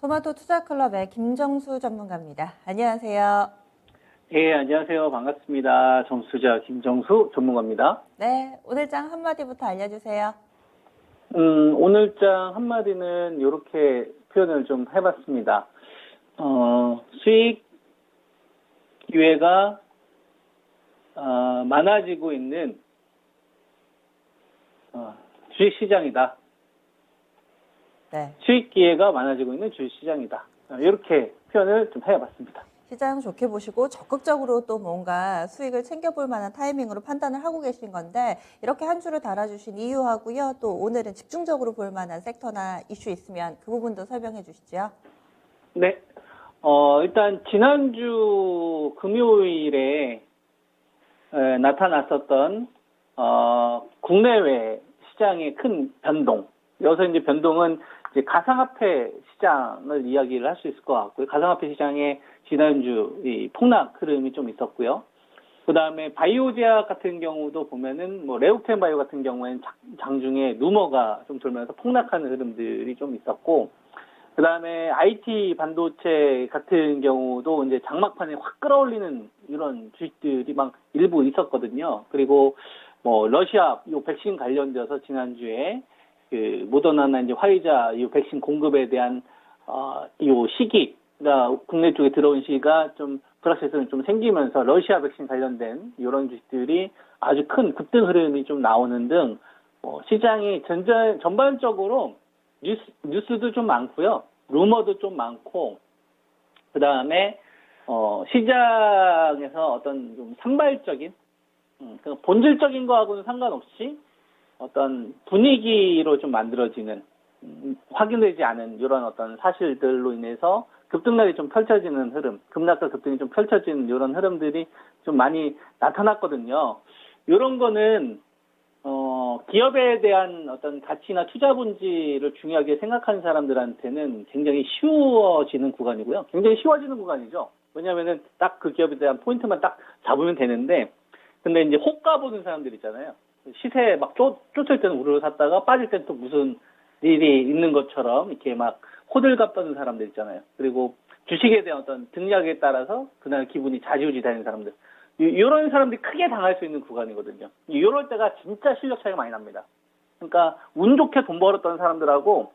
토마토 투자클럽의 김정수 전문가입니다. 안녕하세요. 예, 안녕하세요. 반갑습니다. 정수자 김정수 전문가입니다. 네, 오늘장 한마디부터 알려주세요. 오늘장 한마디는 이렇게 표현을 좀 해봤습니다. 수익 기회가 많아지고 있는 주식시장이다. 네, 수익 기회가 많아지고 있는 주식시장이다. 이렇게 표현을 좀 해봤습니다. 시장 좋게 보시고 적극적으로 또 뭔가 수익을 챙겨볼 만한 타이밍으로 판단을 하고 계신 건데 이렇게 한 주를 달아주신 이유하고요. 또 오늘은 집중적으로 볼 만한 섹터나 이슈 있으면 그 부분도 설명해 주시죠. 네. 일단 지난주 금요일에 나타났었던 국내외 시장의 큰 변동. 여기서 이제 변동은 이제 가상화폐 시장을 이야기를 할 수 있을 것 같고요. 가상화폐 시장의 지난주 이 폭락 흐름이 좀 있었고요. 그 다음에 바이오제약 같은 경우도 보면은 뭐 레오템 바이오 같은 경우에는 장중에 루머가 좀 돌면서 폭락하는 흐름들이 좀 있었고, 그 다음에 IT 반도체 같은 경우도 이제 장막판에 확 끌어올리는 이런 주식들이 막 일부 있었거든요. 그리고 뭐 러시아 요 백신 관련돼서 지난주에 그 모더나나 이제 화이자 이 백신 공급에 대한 요 시기가 국내 쪽에 들어온 시기가 좀 불확실성이 좀 생기면서 러시아 백신 관련된 이런 주식들이 아주 큰 급등 흐름이 좀 나오는 등 시장이 전반적으로 뉴스도 좀 많고요. 루머도 좀 많고, 그 다음에, 시장에서 어떤 좀 산발적인, 본질적인 거하고는 상관없이 어떤 분위기로 좀 만들어지는, 확인되지 않은 이런 어떤 사실들로 인해서 급등락이 좀 펼쳐지는 흐름, 급락과 급등이 좀 펼쳐지는 이런 흐름들이 좀 많이 나타났거든요. 이런 거는 기업에 대한 어떤 가치나 투자 본질을 중요하게 생각하는 사람들한테는 굉장히 쉬워지는 구간이고요. 굉장히 쉬워지는 구간이죠. 왜냐면은 딱 그 기업에 대한 포인트만 딱 잡으면 되는데, 근데 이제 호가 보는 사람들 있잖아요. 시세에 막 쫓을 때는 우르르 샀다가 빠질 때는 또 무슨 일이 있는 것처럼 이렇게 막 호들갑 떠는 사람들 있잖아요. 그리고 주식에 대한 어떤 등락에 따라서 그날 기분이 좌지우지 되는 사람들. 이런 사람들이 크게 당할 수 있는 구간이거든요. 이럴 때가 진짜 실력 차이가 많이 납니다. 그러니까 운 좋게 돈 벌었던 사람들하고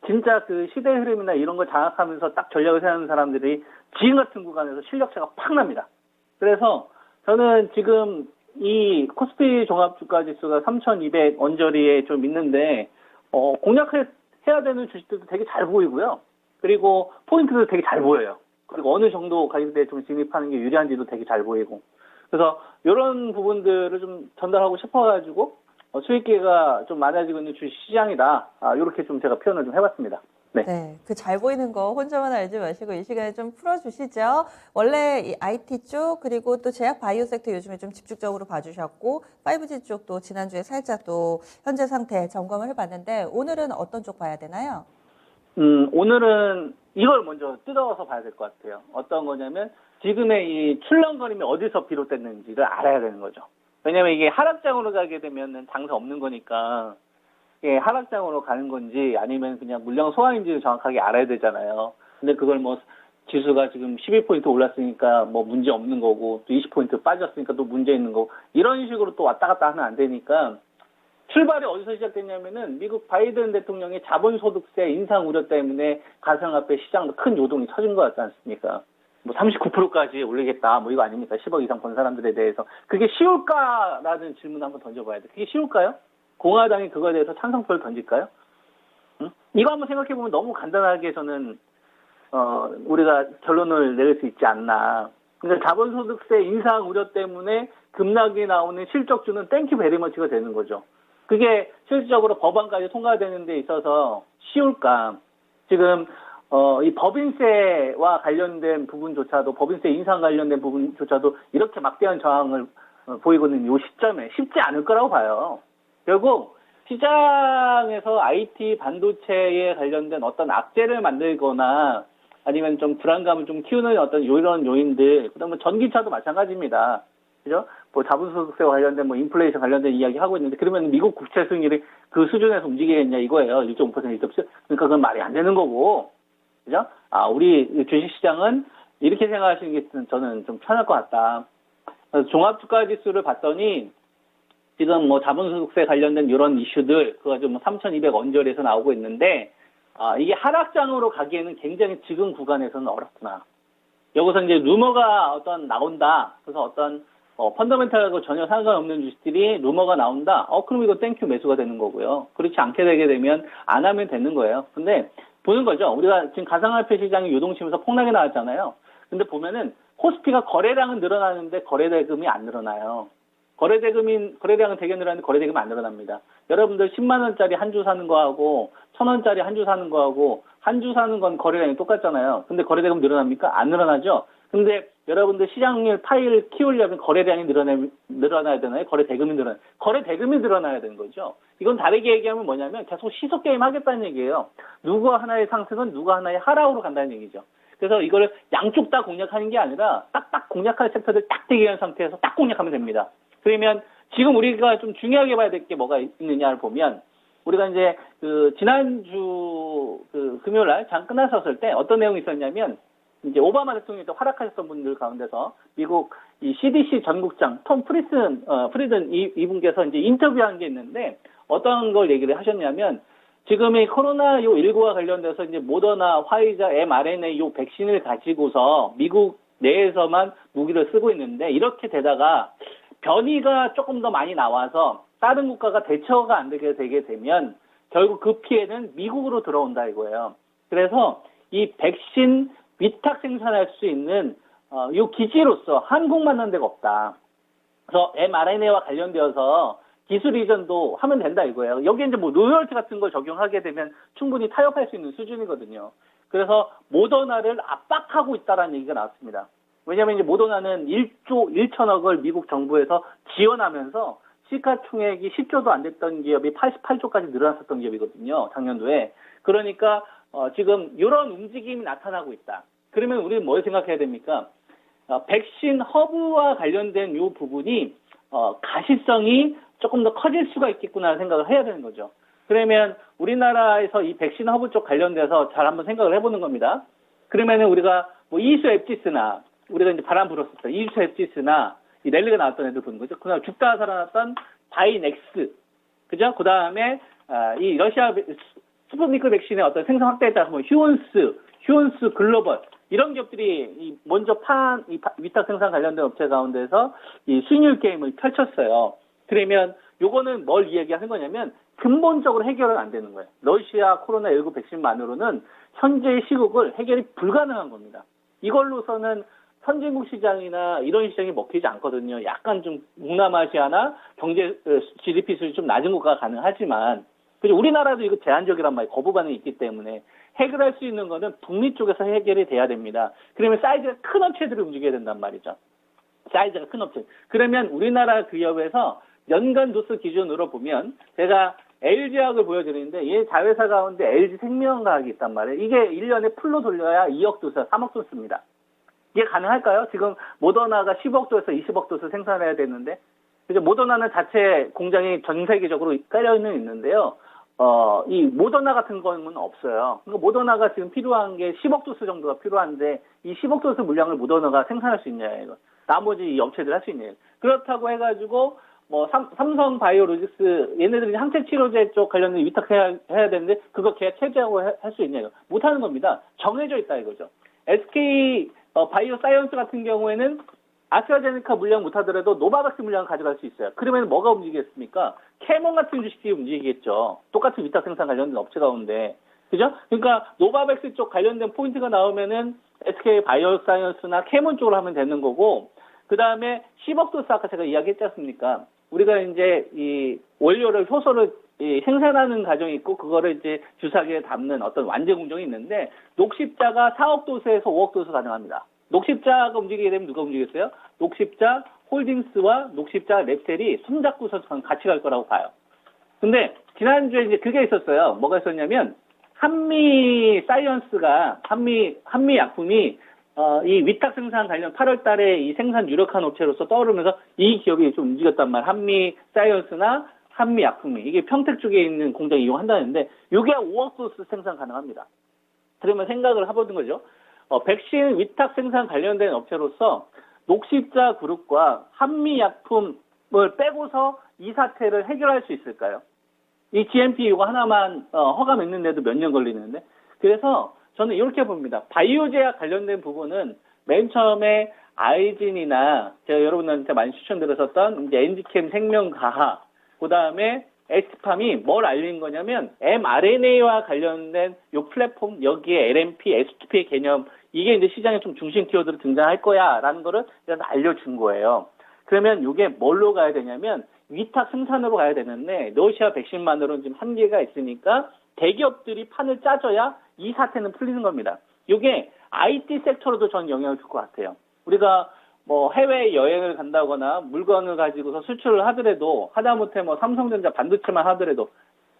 진짜 그 시대 흐름이나 이런 걸 장악하면서 딱 전략을 세우는 사람들이 지금 같은 구간에서 실력 차이가 팍 납니다. 그래서 저는 지금 이 코스피 종합주가지수가 3,200 언저리에 좀 있는데 공략해야 되는 주식들도 되게 잘 보이고요. 그리고 포인트도 되게 잘 보여요. 그리고 어느 정도 가격대에 좀 진입하는 게 유리한지도 되게 잘 보이고. 그래서 이런 부분들을 좀 전달하고 싶어가지고 수익 기회가 좀 많아지고 있는 주식 시장이다. 이렇게 좀 제가 표현을 좀 해봤습니다. 네. 네, 그 잘 보이는 거 혼자만 알지 마시고 이 시간에 좀 풀어주시죠. 원래 이 IT 쪽 그리고 또 제약 바이오 섹터 요즘에 좀 집중적으로 봐주셨고 5G 쪽도 지난주에 살짝 또 현재 상태 점검을 해봤는데 오늘은 어떤 쪽 봐야 되나요? 오늘은 이걸 먼저 뜯어서 봐야 될 것 같아요. 어떤 거냐면 지금의 이 출렁거림이 어디서 비롯됐는지를 알아야 되는 거죠. 왜냐면 이게 하락장으로 가게 되면 장사 없는 거니까 이게 하락장으로 가는 건지 아니면 그냥 물량 소화인지를 정확하게 알아야 되잖아요. 근데 그걸 뭐 지수가 지금 12포인트 올랐으니까 뭐 문제 없는 거고 또 20포인트 빠졌으니까 또 문제 있는 거고 이런 식으로 또 왔다 갔다 하면 안 되니까 출발이 어디서 시작됐냐면은 미국 바이든 대통령의 자본소득세 인상 우려 때문에 가상화폐 시장도 큰 요동이 터진 것 같지 않습니까? 뭐 39%까지 올리겠다 뭐 이거 아닙니까? 10억 이상 번 사람들에 대해서 그게 쉬울까라는 질문 한번 던져봐야 돼. 그게 쉬울까요? 공화당이 그거에 대해서 찬성표를 던질까요? 응? 이거 한번 생각해보면 너무 간단하게 저는 우리가 결론을 내릴 수 있지 않나. 그러니까 자본소득세 인상 우려 때문에 급락이 나오는 실적주는 땡큐 베리머치가 되는 거죠. 그게 실질적으로 법안까지 통과되는 데 있어서 쉬울까? 지금 이 법인세와 관련된 부분조차도 법인세 인상 관련된 부분조차도 이렇게 막대한 저항을 보이고 있는 이 시점에 쉽지 않을 거라고 봐요. 결국 시장에서 IT 반도체에 관련된 어떤 악재를 만들거나 아니면 좀 불안감을 좀 키우는 어떤 이런 요인들, 그다음에 전기차도 마찬가지입니다. 그죠? 뭐 자본소득세와 관련된 뭐 인플레이션 관련된 이야기 하고 있는데 그러면 미국 국채 수익률이 그 수준에서 움직이겠냐 이거예요. 1.5% 1.7. 그러니까 그건 말이 안 되는 거고. 그죠? 우리 주식시장은 이렇게 생각하시는 게 저는 좀 편할 것 같다. 종합주가지수를 봤더니 지금 뭐 자본소득세 관련된 이런 이슈들 그거 좀 3,200 언저리에서 나오고 있는데 이게 하락장으로 가기에는 굉장히 지금 구간에서는 어렵구나. 여기서 이제 루머가 나온다. 그래서 어떤 펀더멘탈하고 전혀 상관없는 주식들이 루머가 나온다. 그럼 이거 땡큐 매수가 되는 거고요. 그렇지 않게 되게 되면 안 하면 되는 거예요. 근데 보는 거죠. 우리가 지금 가상화폐 시장이 유동치면서 폭락이 나왔잖아요. 근데 보면은 코스피가 거래량은 늘어나는데 거래대금이 안 늘어나요. 거래량은 되게 늘어나는데 거래대금이 안 늘어납니다. 여러분들 10만 원짜리 한 주 사는 거하고 1,000원짜리 한 주 사는 거하고 한 주 사는 건 거래량이 똑같잖아요. 근데 거래대금 늘어납니까? 안 늘어나죠. 근데 여러분들 시장률 파이를 키우려면 거래량이 늘어나야 되나요? 거래대금이 늘어나야 되는 거죠. 이건 다르게 얘기하면 뭐냐면 계속 시속 게임 하겠다는 얘기예요. 누구 하나의 상승은 누구 하나의 하락으로 간다는 얘기죠. 그래서 이거를 양쪽 다 공략하는 게 아니라 딱딱 공략할 섹터들 딱 대기한 상태에서 딱 공략하면 됩니다. 그러면 지금 우리가 좀 중요하게 봐야 될 게 뭐가 있느냐를 보면 우리가 이제 지난주 금요일 날 장 끝났었을 때 어떤 내용이 있었냐면 이제 오바마 대통령이 또 활약하셨던 분들 가운데서 미국 이 CDC 전국장 톰 프리든 이분께서 이제 인터뷰한 게 있는데 어떤 걸 얘기를 하셨냐면 지금 이 코로나19와 관련돼서 이제 모더나, 화이자, mRNA 요 백신을 가지고서 미국 내에서만 무기를 쓰고 있는데 이렇게 되다가 변이가 조금 더 많이 나와서 다른 국가가 대처가 안 되게 되면 결국 그 피해는 미국으로 들어온다 이거예요. 그래서 이 백신 위탁 생산할 수 있는 이 기지로서 한국만 한 데가 없다. 그래서 mRNA와 관련되어서 기술 이전도 하면 된다 이거예요. 여기에 이제 뭐 로열티 같은 걸 적용하게 되면 충분히 타협할 수 있는 수준이거든요. 그래서 모더나를 압박하고 있다라는 얘기가 나왔습니다. 왜냐하면 이제 모더나는 1조 1천억을 미국 정부에서 지원하면서 시가총액이 10조도 안 됐던 기업이 88조까지 늘어났었던 기업이거든요. 작년도에. 그러니까 지금 이런 움직임이 나타나고 있다. 그러면 우리는 뭘 생각해야 됩니까? 백신 허브와 관련된 이 부분이 가시성이 조금 더 커질 수가 있겠구나 생각을 해야 되는 거죠. 그러면 우리나라에서 이 백신 허브 쪽 관련돼서 잘 한번 생각을 해보는 겁니다. 그러면은 우리가 뭐 이수 앱지스나 우리가 이제 바람 불었었어요. 이수 앱지스나 이 랠리가 나왔던 애들 보는 거죠. 그다음 죽다가 살아났던 바이넥스, 그죠? 그다음에 이 러시아 스푸트니크 백신의 어떤 생산 확대에 따라서 뭐 휴온스 글로벌 이런 기업들이 먼저 이 위탁 생산 관련된 업체 가운데서 이 수익률 게임을 펼쳤어요. 그러면 요거는 뭘 이야기하는 거냐면 근본적으로 해결은 안 되는 거예요. 러시아 코로나19 백신만으로는 현재의 시국을 해결이 불가능한 겁니다. 이걸로서는 선진국 시장이나 이런 시장이 먹히지 않거든요. 약간 좀 동남아시아나 경제 GDP 수준이 좀 낮은 국가가 가능하지만 그리고 우리나라도 이거 제한적이란 말이에요. 거부 반응이 있기 때문에 해결할 수 있는 거는 북미 쪽에서 해결이 돼야 됩니다. 그러면 사이즈가 큰 업체들이 움직여야 된단 말이죠. 사이즈가 큰 업체. 그러면 우리나라 기업에서 연간 누수 기준으로 보면 제가 LG화학을 보여드리는데 얘 자회사 가운데 LG생명과학이 있단 말이에요. 이게 1년에 풀로 돌려야 2억 도수, 3억 도수입니다. 이게 가능할까요? 지금 모더나가 10억 도에서 20억 도수 생산해야 되는데 이제 모더나는 자체 공장이 전 세계적으로 깔려는 있는데요. 이 모더나 같은 거는 없어요. 그러니까 모더나가 지금 필요한 게 10억 도수 정도가 필요한데 이 10억 도수 물량을 모더나가 생산할 수 있냐 이거. 나머지 이 업체들 할 수 있냐. 그렇다고 해가지고 뭐 삼성 바이오로직스 얘네들이 항체 치료제 쪽 관련된 위탁해야 되는데 그거 계약 체제하고 할 수 있냐 이거. 못하는 겁니다. 정해져 있다 이거죠. SK 바이오 사이언스 같은 경우에는 아스트라제네카 물량 못하더라도 노바박스 물량을 가져갈 수 있어요. 그러면 뭐가 움직이겠습니까? 캐몬 같은 주식이 움직이겠죠. 똑같은 위탁 생산 관련된 업체 가운데. 그죠? 그러니까 노바박스 쪽 관련된 포인트가 나오면은 SK 바이오 사이언스나 캐몬 쪽으로 하면 되는 거고, 그 다음에 10억 도수 아까 제가 이야기했지 않습니까? 우리가 이제 이 원료를, 효소를 생산하는 과정이 있고, 그거를 이제 주사기에 담는 어떤 완제 공정이 있는데, 녹십자가 4억 도수에서 5억 도수 가능합니다. 녹십자가 움직이게 되면 누가 움직이겠어요? 녹십자 홀딩스와 녹십자 랩텔이 손잡고서 같이 갈 거라고 봐요. 근데 지난주에 이제 그게 있었어요. 뭐가 있었냐면 한미 사이언스가 한미 약품이 이 위탁 생산 관련 8월 달에 이 생산 유력한 업체로서 떠오르면서 이 기업이 좀 움직였단 말이에요. 한미 사이언스나 한미 약품이 이게 평택 쪽에 있는 공장 이용한다는데 이게 5억 도수 생산 가능합니다. 그러면 생각을 해보는 거죠. 백신 위탁 생산 관련된 업체로서 녹십자 그룹과 한미약품을 빼고서 이 사태를 해결할 수 있을까요? 이 GMP 이거 하나만 허가 맺는데도 몇 년 걸리는데, 그래서 저는 이렇게 봅니다. 바이오제약 관련된 부분은 맨 처음에 아이진이나 제가 여러분들한테 많이 추천드렸었던 이제 엔지캠 생명가하, 그 다음에 에스팜이 뭘 알린 거냐면 mRNA와 관련된 요 플랫폼, 여기에 LNP, S2P의 개념, 이게 이제 시장에 좀 중심 키워드로 등장할 거야라는 거를 알려준 거예요. 그러면 이게 뭘로 가야 되냐면 위탁 생산으로 가야 되는데, 러시아 백신만으로는 지금 한계가 있으니까 대기업들이 판을 짜줘야 이 사태는 풀리는 겁니다. 이게 IT 섹터로도 저는 영향을 줄 것 같아요. 우리가 뭐 해외 여행을 간다거나 물건을 가지고서 수출을 하더라도, 하다못해 뭐 삼성전자 반도체만 하더라도,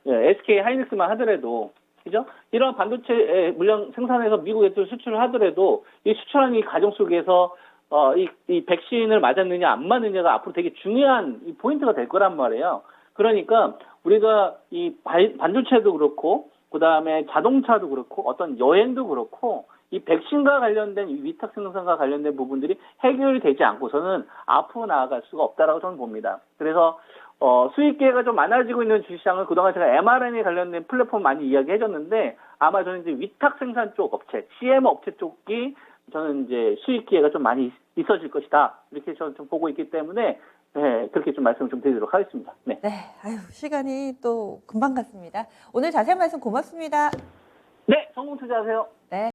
SK 하이닉스만 하더라도, 그죠? 이런 반도체 물량 생산해서 미국에 또 수출을 하더라도 이 수출하는 이 과정 속에서 이 백신을 맞았느냐 안 맞느냐가 앞으로 되게 중요한 이 포인트가 될 거란 말이에요. 그러니까 우리가 이 반도체도 그렇고, 그 다음에 자동차도 그렇고, 어떤 여행도 그렇고, 이 백신과 관련된 이 위탁 생산과 관련된 부분들이 해결이 되지 않고서는 앞으로 나아갈 수가 없다라고 저는 봅니다. 그래서 수익 기회가 좀 많아지고 있는 주시장은 그동안 제가 mRNA 관련된 플랫폼 많이 이야기해줬는데, 아마 저는 이제 위탁 생산 쪽 업체, CM 업체 쪽이 저는 이제 수익 기회가 좀 많이 있어질 것이다, 이렇게 저는 좀 보고 있기 때문에 네, 그렇게 좀 말씀을 좀 드리도록 하겠습니다. 네. 네, 아유, 시간이 또 금방 갔습니다. 오늘 자세한 말씀 고맙습니다. 네, 성공 투자하세요. 네.